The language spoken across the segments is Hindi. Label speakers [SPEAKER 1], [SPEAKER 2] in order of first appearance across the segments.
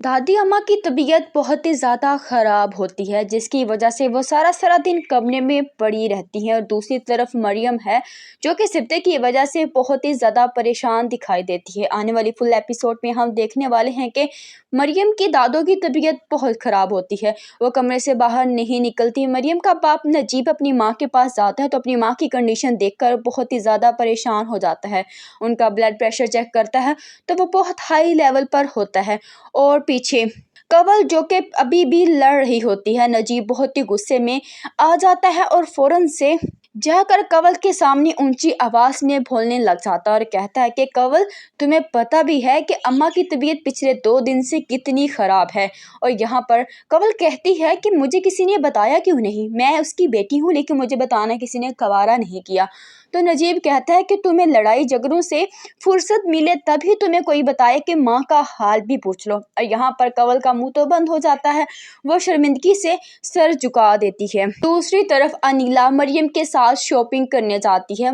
[SPEAKER 1] दादी अम्मा की तबीयत बहुत ही ज़्यादा ख़राब होती है, जिसकी वजह से वो सारा दिन कमरे में पड़ी रहती हैं। और दूसरी तरफ मरियम है, जो कि सिब्ते की वजह से बहुत ही ज़्यादा परेशान दिखाई देती है। आने वाली फुल एपिसोड में हम देखने वाले हैं कि मरियम की दादों की तबीयत बहुत ख़राब होती है, वो कमरे से बाहर नहीं निकलती। मरियम का बाप नजीब अपनी माँ के पास जाता है तो अपनी माँ की कंडीशन देखकर बहुत ही ज़्यादा परेशान हो जाता है। उनका ब्लड प्रेशर चेक करता है तो वो बहुत हाई लेवल पर होता है। और पीछे कंवल, जो कि अभी भी लड़ रही होती है, नजीब बहुत ही गुस्से में आ जाता है और फौरन से जाकर कंवल के सामने ऊंची आवाज में बोलने लग जाता है और कहता है कि कंवल, तुम्हें पता भी है कि अम्मा की तबीयत पिछले 2 दिन से कितनी खराब है। और यहाँ पर कंवल कहती है कि मुझे किसी ने बताया क्यों नहीं, मैं उसकी बेटी हूँ लेकिन मुझे बताना किसी ने गवारा नहीं किया। तो नजीब कहता है कि तुम्हें लड़ाई झगड़ों से फुर्सत मिले तभी तुम्हें कोई बताए कि माँ का हाल भी पूछ लो। और यहाँ पर कंवल का मुंह तो बंद हो जाता है, वो शर्मिंदगी से सर झुका देती है। दूसरी तरफ अनीला मरियम के साथ शॉपिंग करने जाती है।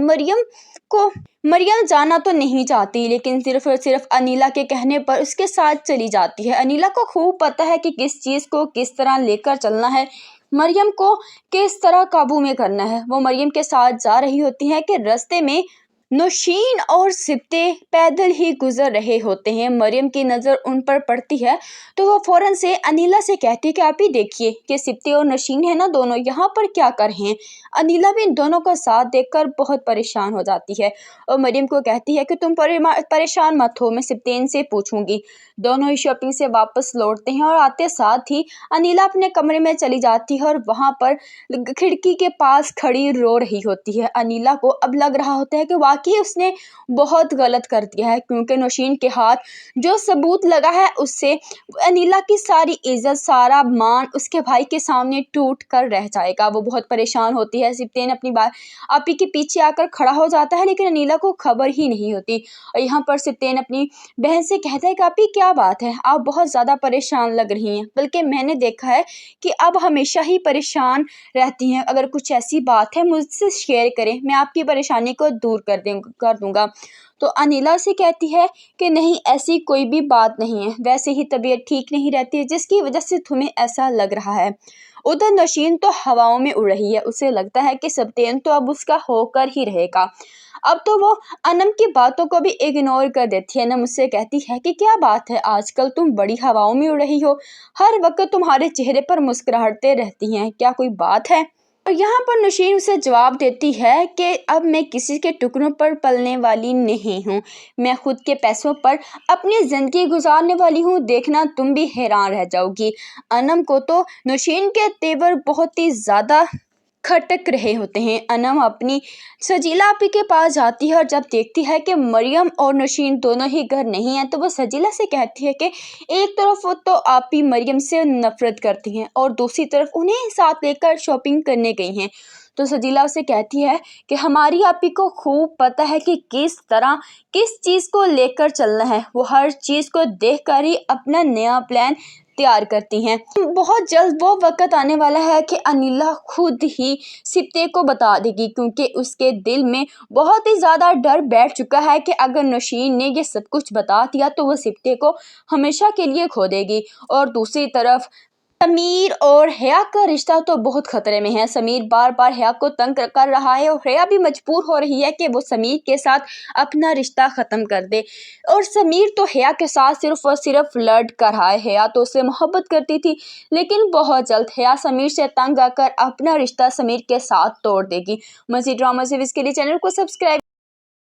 [SPEAKER 1] मरियम जाना तो नहीं चाहती, लेकिन सिर्फ और सिर्फ अनीला के कहने पर उसके साथ चली जाती है। अनीला को खूब पता है कि किस चीज़ को किस तरह लेकर चलना है, मरियम को किस तरह काबू में करना है। वो मरियम के साथ जा रही होती है कि रास्ते में नौशीन और सिप्ते पैदल ही गुजर रहे होते हैं। मरियम की नज़र उन पर पड़ती है तो वो फौरन से अनीला से कहती है कि आप ही देखिए कि सिप्ते और नौशीन है ना, दोनों यहाँ पर क्या कर रहे हैं। अनीला भी इन दोनों का साथ देखकर बहुत परेशान हो जाती है और मरियम को कहती है कि तुम परेशान मत हो, मैं सिप्तेन से पूछूंगी। दोनों ही शॉपिंग से वापस लौटते हैं और आते साथ ही अनीला अपने कमरे में चली जाती है और वहाँ पर खिड़की के पास खड़ी रो रही होती है। अनीला को अब लग रहा होता है कि वाकई उसने बहुत गलत कर दिया है, क्योंकि नौशीन के हाथ जो सबूत लगा है उससे अनीला की सारी इज्जत, सारा मान उसके भाई के सामने टूट कर रह जाएगा। वो बहुत परेशान होती है। सिप्तेन अपनी बात आपी के पीछे आकर खड़ा हो जाता है, लेकिन अनीला को खबर ही नहीं होती। और यहाँ पर सिप्तेन अपनी बहन से कहता है कि आपी क्या बात है, आप बहुत ज़्यादा परेशान लग रही हैं, बल्कि मैंने देखा है कि अब हमेशा ही परेशान रहती हैं। अगर कुछ ऐसी बात है मुझसे शेयर करें, मैं आपकी परेशानी को दूर कर दूंगा। तो अनीला से कहती है कि नहीं, ऐसी कोई भी बात नहीं है, वैसे ही तबीयत ठीक नहीं रहती है जिसकी वजह से तुम्हें ऐसा लग रहा है। उधर नौशीन तो हवाओं में उड़ रही है, उसे लगता है कि सिप्तेन तो अब उसका होकर ही रहेगा। अब तो वो अनम की बातों को भी इग्नोर कर देती है। अनम उससे कहती है कि क्या बात है, आजकल तुम बड़ी हवाओं में उड़ रही हो, हर वक्त तुम्हारे चेहरे पर मुस्कुराहटें रहती हैं, क्या कोई बात है। और यहाँ पर नौशीन उसे जवाब देती है कि अब मैं किसी के टुकड़ों पर पलने वाली नहीं हूँ, मैं खुद के पैसों पर अपनी ज़िंदगी गुजारने वाली हूँ, देखना तुम भी हैरान रह जाओगी। अनम को तो नौशीन के तेवर बहुत ही ज़्यादा खटक रहे होते हैं। अनम अपनी सजीला आपी के पास जाती है और जब देखती है कि मरियम और नौशीन दोनों ही घर नहीं हैं तो वो सजीला से कहती है कि एक तरफ वो तो आपी मरियम से नफरत करती हैं और दूसरी तरफ उन्हें साथ लेकर शॉपिंग करने गई हैं। तो सजीला उसे कहती है कि हमारी आपी को खूब पता है कि किस तरह किस चीज़ को लेकर चलना है, वो हर चीज़ को देखकर ही अपना नया प्लान तैयार करती हैं। बहुत जल्द वो वक्त आने वाला है कि अनीला खुद ही सिप्ते को बता देगी, क्योंकि उसके दिल में बहुत ही ज़्यादा डर बैठ चुका है कि अगर नौशीन ने ये सब कुछ बता दिया तो वो सिप्ते को हमेशा के लिए खो देगी। और दूसरी तरफ समीर और हया का रिश्ता तो बहुत खतरे में है। समीर बार बार हया को तंग कर रहा है और हया भी मजबूर हो रही है कि वो समीर के साथ अपना रिश्ता ख़त्म कर दे। और समीर तो हया के साथ सिर्फ और सिर्फ फ्लर्ट कर रहा है। हया तो उससे मोहब्बत करती थी, लेकिन बहुत जल्द हया समीर से तंग आकर अपना रिश्ता समीर के साथ तोड़ देगी। मज़ीद ड्रामा सीरीज़ के लिए चैनल को सब्सक्राइब